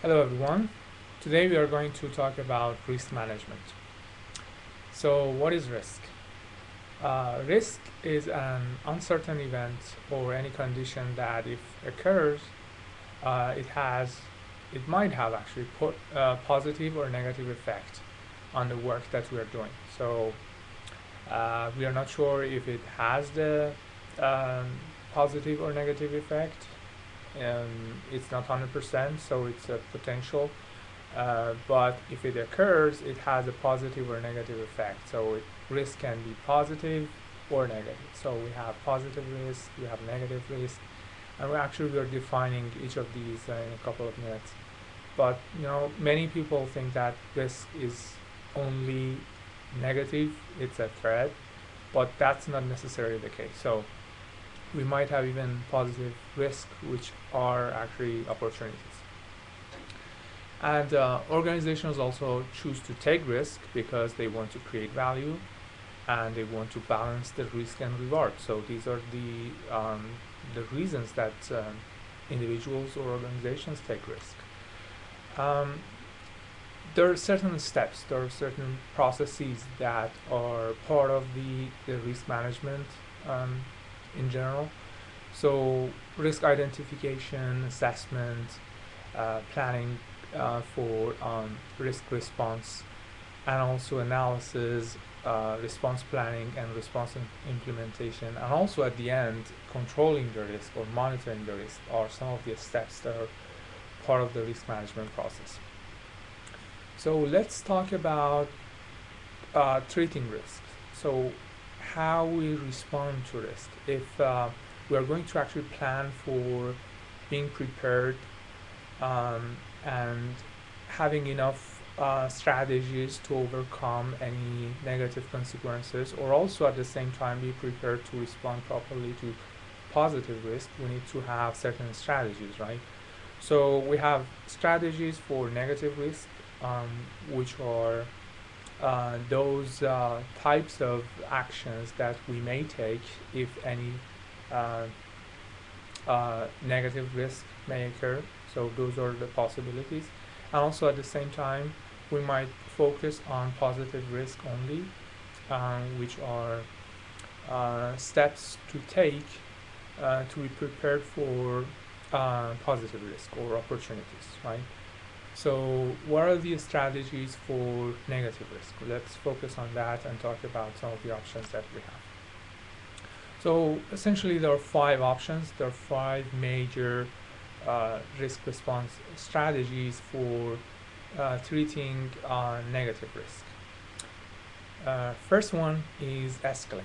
Hello everyone. Today we are going to talk about risk management. So what is risk? Risk is an uncertain event or any condition that if occurs, uh, it has, it might have actually put a positive or negative effect on the work that we are doing. So we are not sure if it has the um, positive or negative effect. It's not 100%, so it's a potential. But if it occurs, it has a positive or negative effect. So risk can be positive or negative. So we have positive risk, we have negative risk, and we are defining each of these in a couple of minutes. But many people think that risk is only negative; it's a threat, but that's not necessarily the case. So we might have even positive risk, which are actually opportunities. And organizations also choose to take risk because they want to create value and they want to balance the risk and reward. So these are the reasons that individuals or organizations take risk. Um, there are certain steps, there are certain processes that are part of the risk management um, in general. So risk identification, assessment, planning for risk response, and also analysis, response planning, and response implementation, and also at the end, controlling the risk or monitoring the risk are some of the steps that are part of the risk management process. So let's talk about treating risk. So how we respond to risk. If we are going to actually plan for being prepared and having enough strategies to overcome any negative consequences, or also at the same time be prepared to respond properly to positive risk, we need to have certain strategies, right? So we have strategies for negative risk, um, which are those types of actions that we may take if any uh, negative risk may occur. So those are the possibilities. And also at the same time, we might focus on positive risk only, which are steps to take to be prepared for positive risk or opportunities, right? So what are the strategies for negative risk? Let's focus on that and talk about some of the options that we have. So essentially, there are five options. There are five major risk response strategies for treating negative risk. First one is escalate.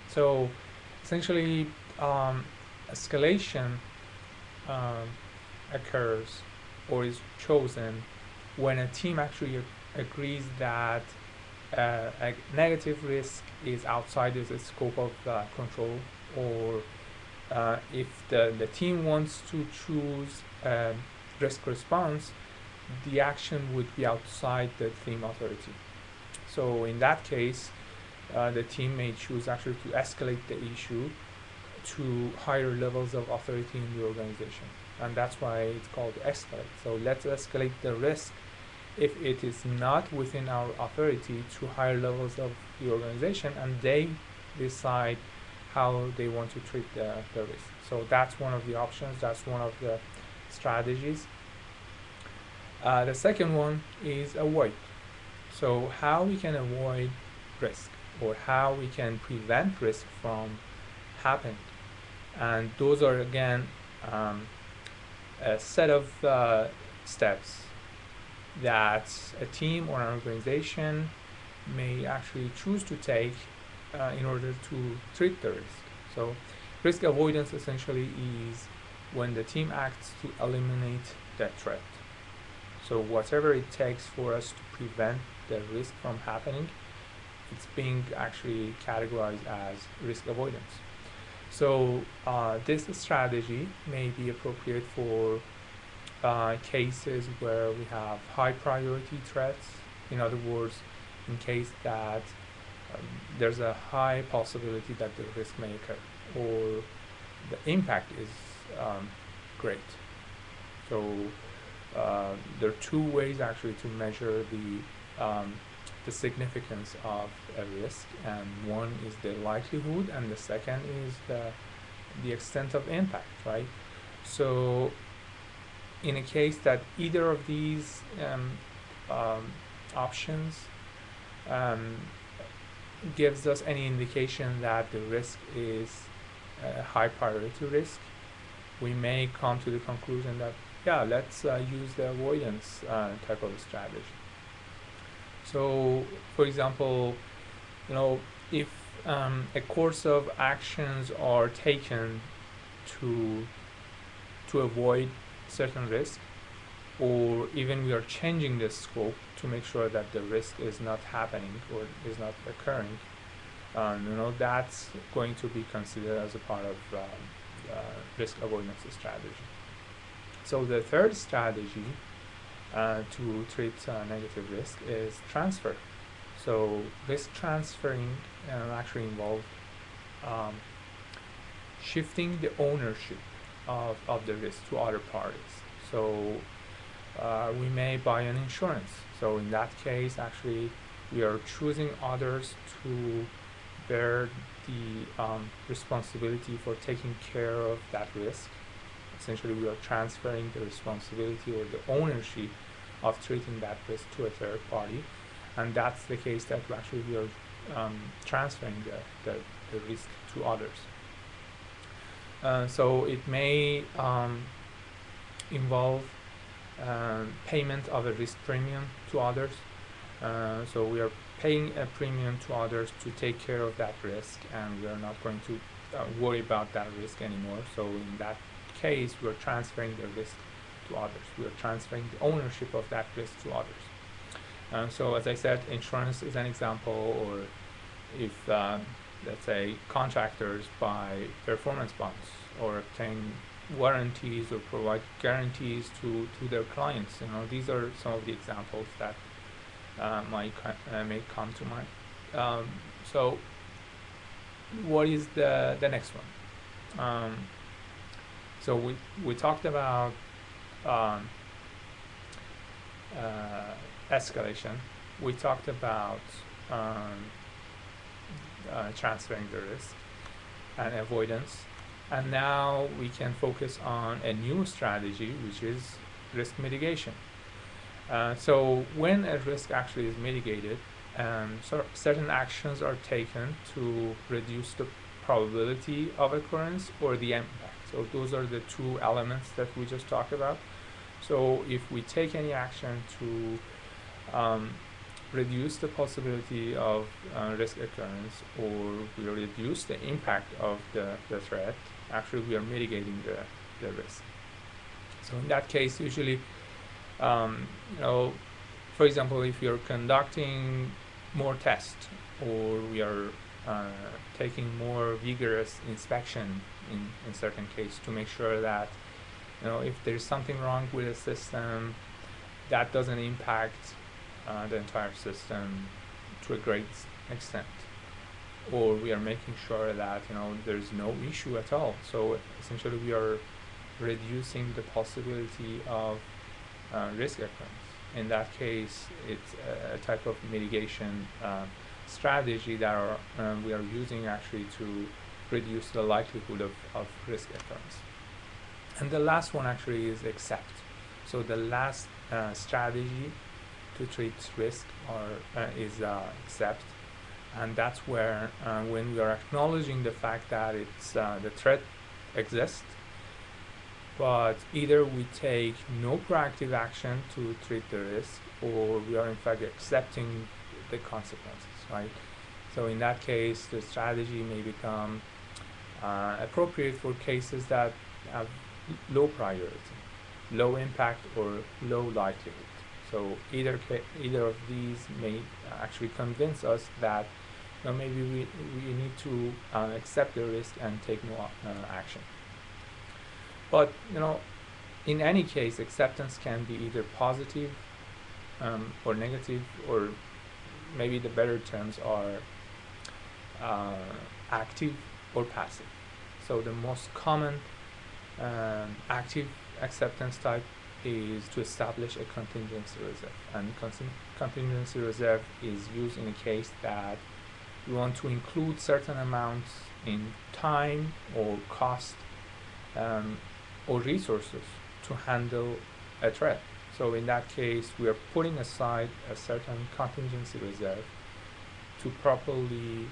So essentially, um, escalation um, occurs or is chosen when a team actually agrees that a negative risk is outside the scope of control, or if the team wants to choose risk response, the action would be outside the team authority. So in that case, the team may choose actually to escalate the issue to higher levels of authority in the organization. And that's why it's called escalate. So let's escalate the risk if it is not within our authority to higher levels of the organization, and they decide how they want to treat the risk. So that's one of the options, that's one of the strategies. The second one is avoid. So how we can avoid risk or how we can prevent risk from happening. And those are again a set of steps that a team or an organization may actually choose to take in order to treat the risk. So risk avoidance essentially is when the team acts to eliminate that threat. So whatever it takes for us to prevent the risk from happening, it's being actually categorized as risk avoidance. So this strategy may be appropriate for cases where we have high priority threats. In other words, in case that um, there's a high possibility that the risk may occur or the impact is great. So there are two ways actually to measure the significance of a risk, and one is the likelihood, and the second is the extent of impact, right? So, in a case that either of these options um, gives us any indication that the risk is a high priority risk, we may come to the conclusion that, yeah, let's use the avoidance type of strategy. So, for example, if a course of actions are taken to avoid certain risk, or even we are changing the scope to make sure that the risk is not happening or is not occurring, that's going to be considered as a part of risk avoidance strategy. So the third strategy to treat negative risk is transfer. So risk transferring actually involves um, shifting the ownership of the risk to other parties. So we may buy an insurance. So in that case, actually, we are choosing others to bear the responsibility for taking care of that risk. Essentially, we are transferring the responsibility or the ownership of treating that risk to a third party, and that's the case that we are transferring the risk to others. So it may involve payment of a risk premium to others. So we are paying a premium to others to take care of that risk, and we are not going to worry about that risk anymore. So in that case, we are transferring the risk to others. We are transferring the ownership of that risk to others. So as I said, insurance is an example, or if let's say contractors buy performance bonds or obtain warranties or provide guarantees to their clients. These are some of the examples that may come to mind. So what is the next one? So we talked about escalation. We talked about transferring the risk and avoidance, and now we can focus on a new strategy, which is risk mitigation. So when a risk actually is mitigated, so certain actions are taken to reduce the probability of occurrence or the impact. So those are the two elements that we just talked about. So if we take any action to reduce the possibility of risk occurrence, or we reduce the impact of the threat, actually we are mitigating the risk. So in that case, usually, for example, if you're conducting more tests, or we are taking more vigorous inspection in certain cases to make sure that if there's something wrong with the system, that doesn't impact the entire system to a great extent, or we are making sure that there's no issue at all. So essentially, we are reducing the possibility of risk occurrence. In that case, it's a type of mitigation strategy that we are using actually to reduce the likelihood of risk occurrence. And the last one actually is accept. So the last strategy to treat risk is accept, and that's where when we are acknowledging the fact that it's the threat exists, but either we take no proactive action to treat the risk, or we are in fact accepting the consequences, right? So in that case, the strategy may become appropriate for cases that have low priority, low impact, or low likelihood. So either of these may actually convince us that maybe we need to accept the risk and take no action. But in any case, acceptance can be either positive or negative, or maybe the better terms are active or passive. So the most common active acceptance type is to establish a contingency reserve. And contingency reserve is used in a case that you want to include certain amounts in time or cost or resources to handle a threat. So in that case, we are putting aside a certain contingency reserve to properly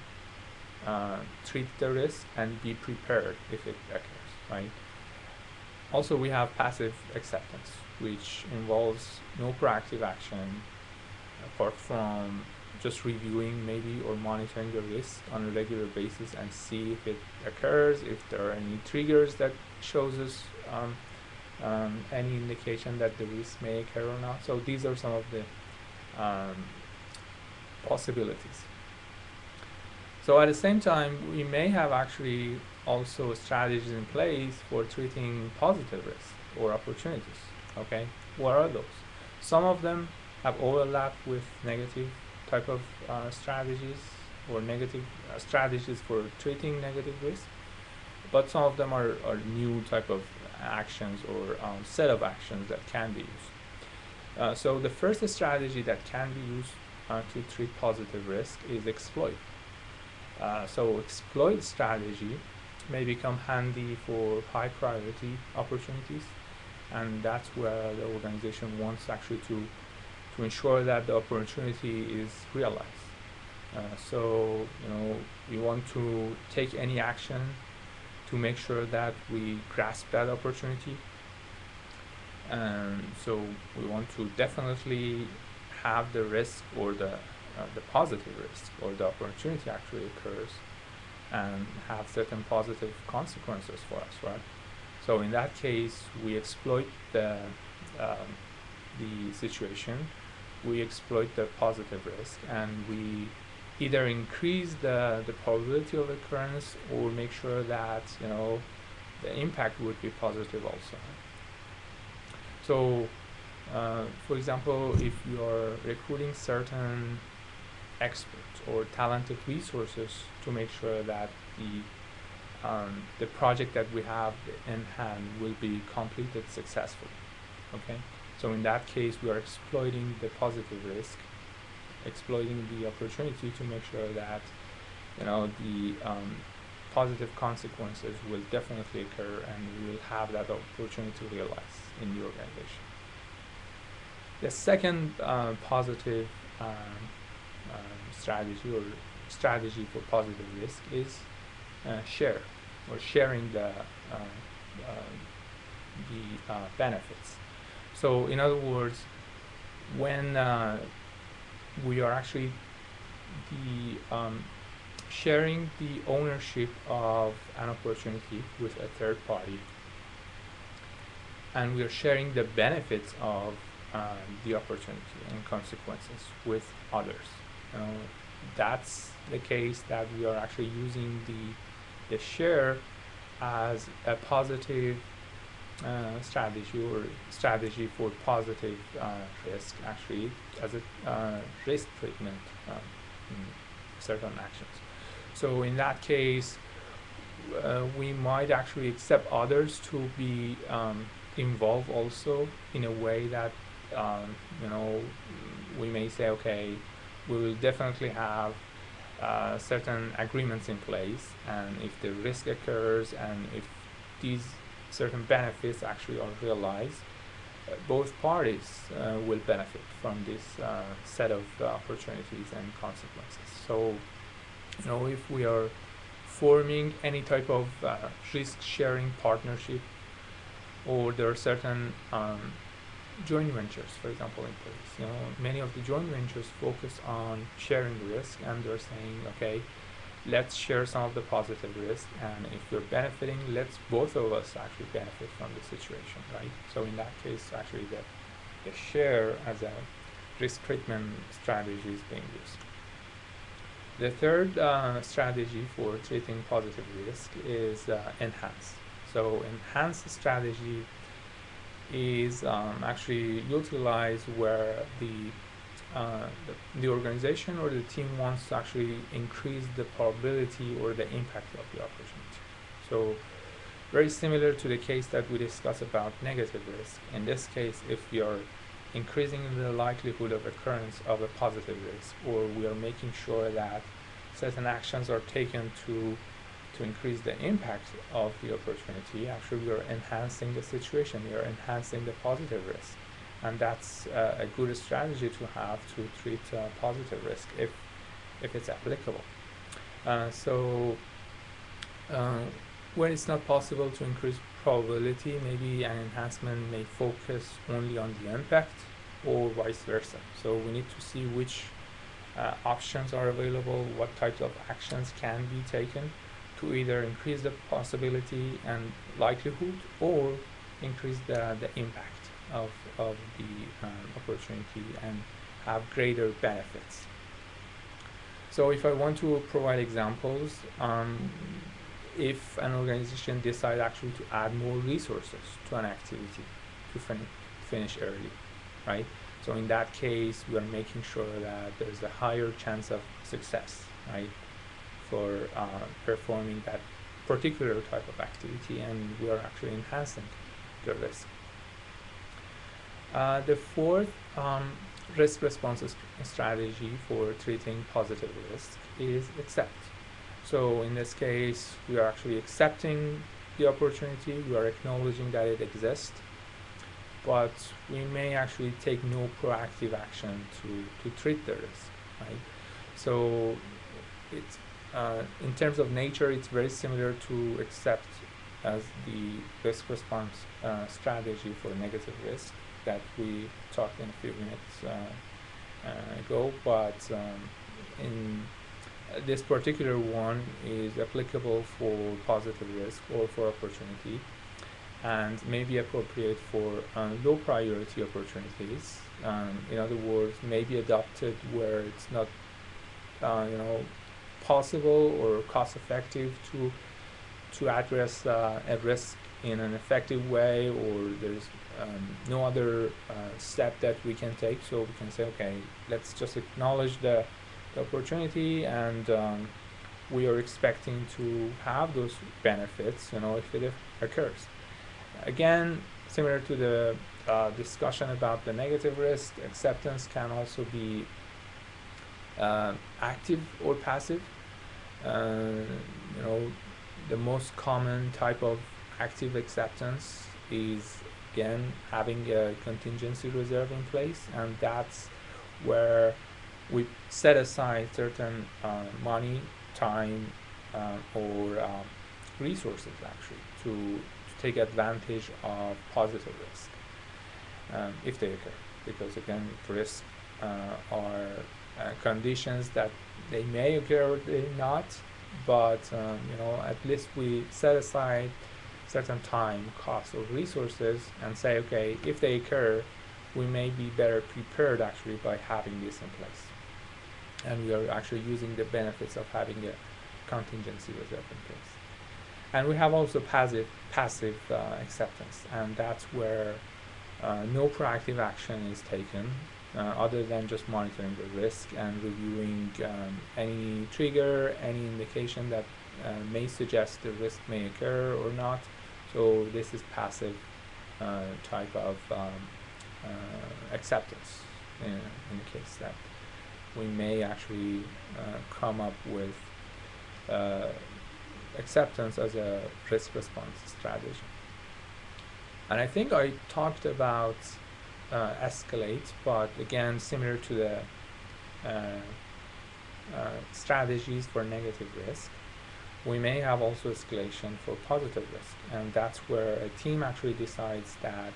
treat the risk and be prepared if it occurs, right? Also, we have passive acceptance, which involves no proactive action apart from just reviewing maybe or monitoring the risk on a regular basis and see if it occurs, if there are any triggers that shows us any indication that the risk may occur or not. So these are some of the possibilities. So at the same time, we may have actually also strategies in place for treating positive risks or opportunities. Okay, what are those? Some of them have overlap with negative type of strategies or negative strategies for treating negative risk, but some of them are new type of actions or set of actions that can be used. So the first strategy that can be used to treat positive risk is exploit. So exploit strategy may become handy for high priority opportunities, and that's where the organization wants actually to ensure that the opportunity is realized. So we want to take any action to make sure that we grasp that opportunity, and so we want to definitely have the risk or the positive risk or the opportunity actually occurs and have certain positive consequences for us, right? So in that case, we exploit the situation, we exploit the positive risk, and we either increase the probability of occurrence or make sure that the impact would be positive also. So for example, if you are recruiting certain experts or talented resources to make sure that the project that we have in hand will be completed successfully. Okay, so in that case, we are exploiting the positive risk, exploiting the opportunity to make sure that the positive consequences will definitely occur and we will have that opportunity to realize in the organization. The second positive strategy for positive risk is sharing the benefits. So in other words, when we are actually sharing the ownership of an opportunity with a third party, and we are sharing the benefits of the opportunity and consequences with others. That's the case that we are actually using the share as a positive strategy or strategy for positive risk, actually as a risk treatment in certain actions. So in that case, we might actually accept others to be involved also in a way that we may say, okay, we will definitely have certain agreements in place, and if the risk occurs and if these certain benefits actually are realized, both parties will benefit from this set of opportunities and consequences. So if we are forming any type of risk sharing partnership, or there are certain joint ventures, for example, in place. Many of the joint ventures focus on sharing risk, and they're saying, okay, let's share some of the positive risk, and if we're benefiting, let's both of us actually benefit from the situation, right? So in that case, actually the share as a risk treatment strategy is being used. The third strategy for treating positive risk is enhance. So enhance strategy is actually utilized where the organization or the team wants to actually increase the probability or the impact of the opportunity. So Very similar to the case that we discussed about negative risk. In this case, if we are increasing the likelihood of occurrence of a positive risk, or we are making sure that certain actions are taken to increase the impact of the opportunity, actually we are enhancing the situation, we are enhancing the positive risk. And that's a good strategy to have to treat positive risk if it's applicable. So when it's not possible to increase probability, maybe an enhancement may focus only on the impact or vice versa. So we need to see which options are available, what types of actions can be taken to either increase the possibility and likelihood or increase the impact of the opportunity and have greater benefits. So if I want to provide examples, if an organization decides actually to add more resources to an activity to finish early, right? So in that case, we are making sure that there's a higher chance of success, right, for performing that particular type of activity, and we are actually enhancing the risk. The fourth risk response strategy for treating positive risk is accept. So in this case, we are actually accepting the opportunity, we are acknowledging that it exists, but we may actually take no proactive action to treat the risk, right? So it's in terms of nature, it's very similar to accept as the risk response strategy for negative risk that we talked in a few minutes ago, but in this particular one is applicable for positive risk or for opportunity, and may be appropriate for low priority opportunities. In other words, may be adopted where it's not possible or cost effective to address a risk in an effective way, or there's no other step that we can take. So we can say, okay, let's just acknowledge the opportunity, and we are expecting to have those benefits, if it occurs. Again, similar to the discussion about the negative risk, acceptance can also be active or passive. The most common type of active acceptance is, again, having a contingency reserve in place, and that's where we set aside certain money, time, or resources actually to take advantage of positive risk if they occur, because again, risks are conditions that they may occur or they not, but at least we set aside certain time, cost, or resources and say, okay, if they occur, we may be better prepared actually by having this in place, and we are actually using the benefits of having a contingency reserve in place. And we have also passive acceptance, and that's where no proactive action is taken other than just monitoring the risk and reviewing any trigger, any indication that may suggest the risk may occur or not. So this is passive type of acceptance in the case that we may actually come up with acceptance as a risk response strategy. And I think I talked about escalate, but again, similar to the strategies for negative risk, we may have also escalation for positive risk, and that's where a team actually decides that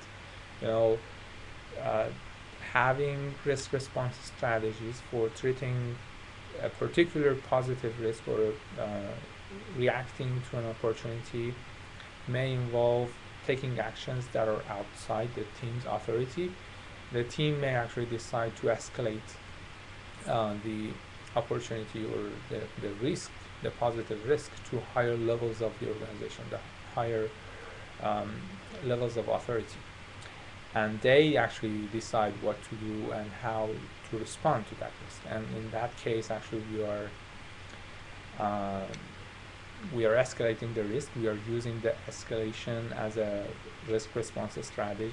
having risk response strategies for treating a particular positive risk or reacting to an opportunity may involve taking actions that are outside the team's authority. The team may actually decide to escalate the opportunity or the risk, the positive risk, to higher levels of the organization, the higher levels of authority. And they actually decide what to do and how to respond to that risk. And in that case, actually, we are we are escalating the risk. We are using the escalation as a risk response strategy.